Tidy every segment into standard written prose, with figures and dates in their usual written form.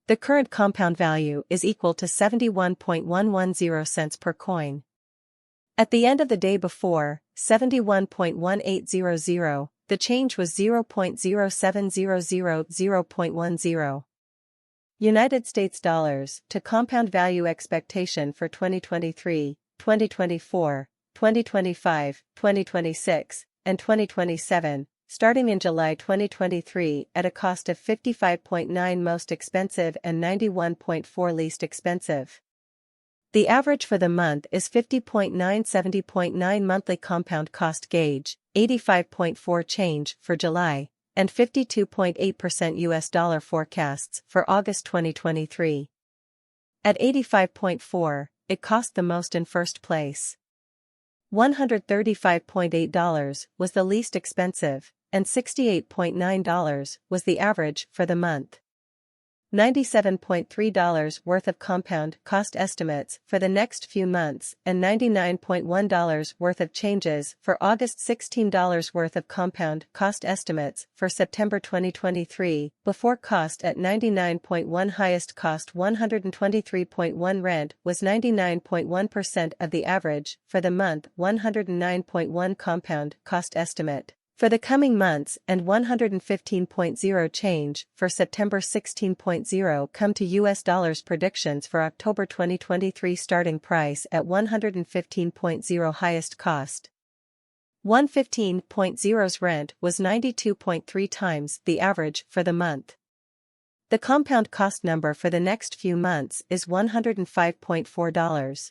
The current compound value is equal to 71.110 cents per coin. At the end of the day before, 71.1800, the change was 0.0700 United States dollars to compound value expectation for 2023, 2024, 2025, 2026, and 2027, starting in July 2023 at a cost of 55.9 most expensive and 91.4 least expensive. The average for the month is 50.970.9 monthly compound cost gauge, 85.4 change for July, and 52.8% US dollar forecasts for August 2023. At 85.4, it cost the most in first place. $135.8 was the least expensive, and $68.9 was the average for the month. $97.3 worth of compound cost estimates for the next few months and $99.1 worth of changes for August, $16 worth of compound cost estimates for September 2023, before cost at 99.1 highest cost 123.1 rent was 99.1% of the average for the month 109.1 compound cost estimate for the coming months and 115.0 change for September 16.0 come to US dollars predictions for October 2023 starting price at 115.0 highest cost. 115.0's rent was 92.3 times the average for the month. The compound cost number for the next few months is $105.4.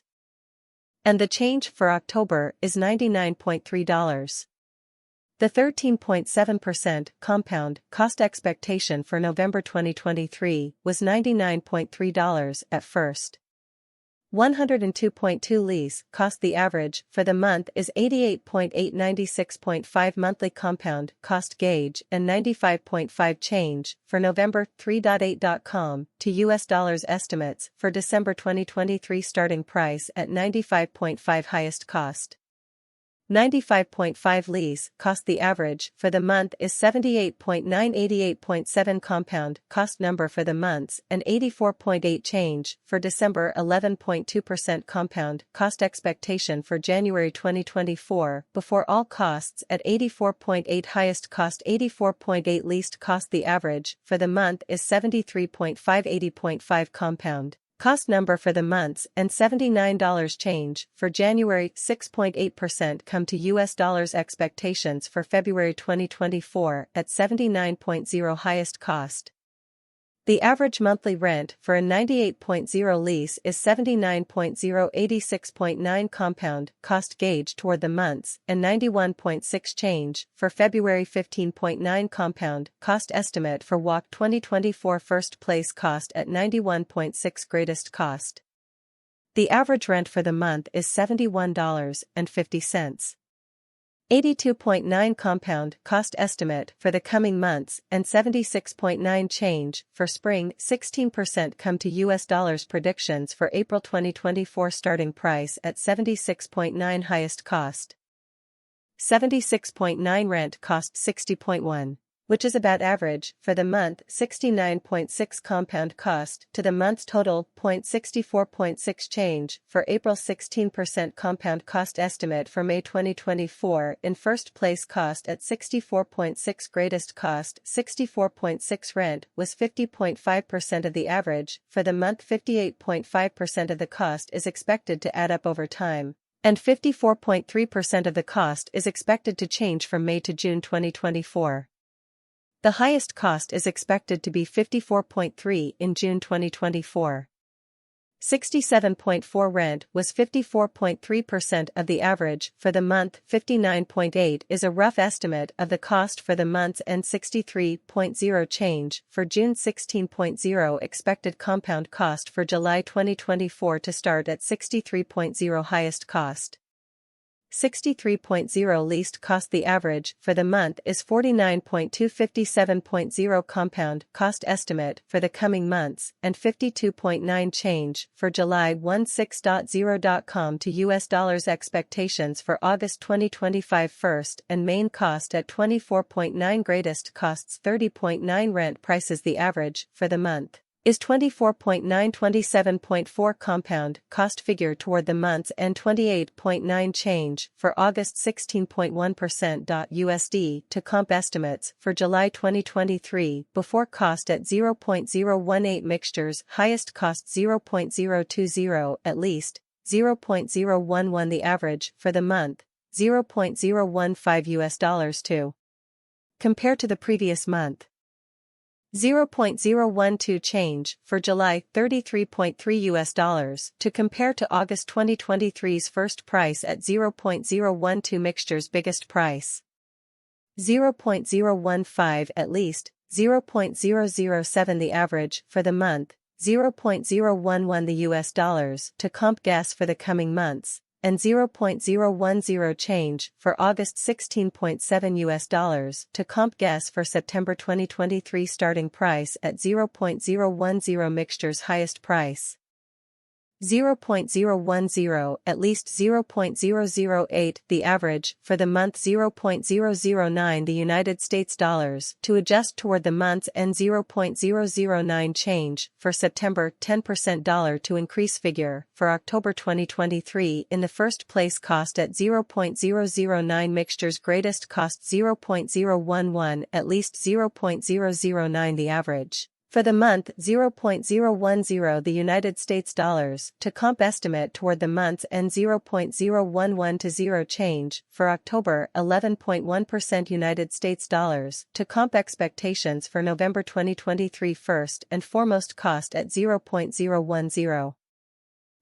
And the change for October is $99.3. The 13.7% compound cost expectation for November 2023 was $99.3 at first. 102.2 lease cost the average for the month is 88.896.5 monthly compound cost gauge and 95.5 change for November 3.8.com to US dollars estimates for December 2023 starting price at 95.5 highest cost. 95.5 lease cost the average for the month is 78.988.7 compound cost number for the months and 84.8 change for December 11.2% compound cost expectation for January 2024 before all costs at 84.8 highest cost 84.8 least cost the average for the month is 73.580.5 compound cost number for the months and $79 change for January 6.8% come to US dollars expectations for February 2024 at 79.0 highest cost. The average monthly rent for a 98.0 lease is 79.086.9 compound cost gauge toward the months and 91.6 change for February 15.9 compound cost estimate for walk 2024 first place cost at 91.6 greatest cost. The average rent for the month is $71.50. 82.9 compound cost estimate for the coming months and 76.9 change for spring 16% come to US dollars predictions for April 2024 starting price at 76.9 highest cost. 76.9 rent cost 60.1, which is about average for the month 69.6 compound cost to the month's total 64.6 change for April 16% compound cost estimate for May 2024 in first place cost at 64.6 greatest cost 64.6 rent was 50.5% of the average for the month 58.5% of the cost is expected to add up over time and 54.3% of the cost is expected to change from May to June 2024. The highest cost is expected to be 54.3 in June 2024. 67.4 rent was 54.3% of the average for the month 59.8 is a rough estimate of the cost for the months and 63.0 change for June 16.0 expected compound cost for July 2024 to start at 63.0 highest cost. 63.0 least cost the average for the month is 49.257.0 compound cost estimate for the coming months and 52.9 change for July 16.0.com to US dollars expectations for August 2025 first and main cost at 24.9 greatest costs 30.9 rent prices the average for the month is 24.927.4 compound cost figure toward the month's and 28.9 change for August 16.1%. USD to comp estimates for July 2023 before cost at 0.018 mixtures highest cost 0.020 at least 0.011 the average for the month 0.015 US dollars to compare to the previous month. 0.012 change for July 33.3 US dollars to compare to August 2023's first price at 0.012 mixtures biggest price 0.015 at least 0.007 the average for the month 0.011 the US dollars to comp gas for the coming months and 0.010 change for August 16.7 US dollars to comp gas for September 2023 starting price at 0.010 mixtures highest price 0.010 at least 0.008 the average for the month 0.009 the United States dollars to adjust toward the month's and 0.009 change for September 10% dollar to increase figure for October 2023 in the first place cost at 0.009 mixtures greatest cost 0.011 at least 0.009 the average. For the month 0.010 the United States dollars to comp estimate toward the month's and 0.011 to 0 change for October 11.1% United States dollars to comp expectations for November 2023 first and foremost cost at 0.010.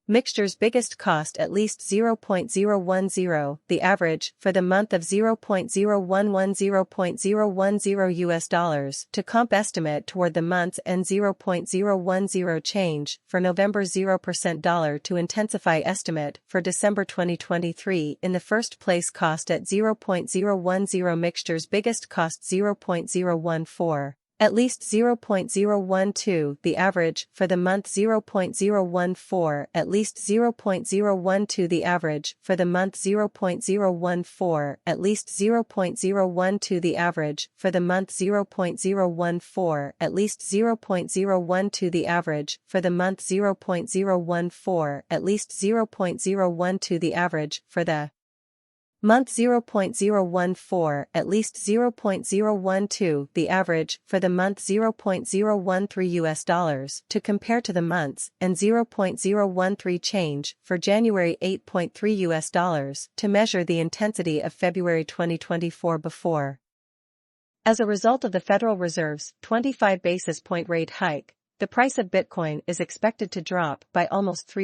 Mixtures biggest cost at least 0.010 the average for the month of 0.011 US dollars to comp estimate toward the month's and 0.010 change for November 0% dollar to intensify estimate for December 2023 in the first place cost at 0.010 mixtures biggest cost 0.014 at least 0.012 the average for the month 0.014 at least 0.012 the average for the month 0.014 at least 0.012 the average for the month 0.014 at least 0.012 the average for the month 0.014 at least 0.012 the average for the month 0.014 at least 0.012 the average for the month 0.013 US dollars to compare to the months and 0.013 change for January 8.3 US dollars to measure the intensity of February 2024 before. As a result of the Federal Reserve's 25 basis point rate hike, the price of Bitcoin is expected to drop by almost 3%.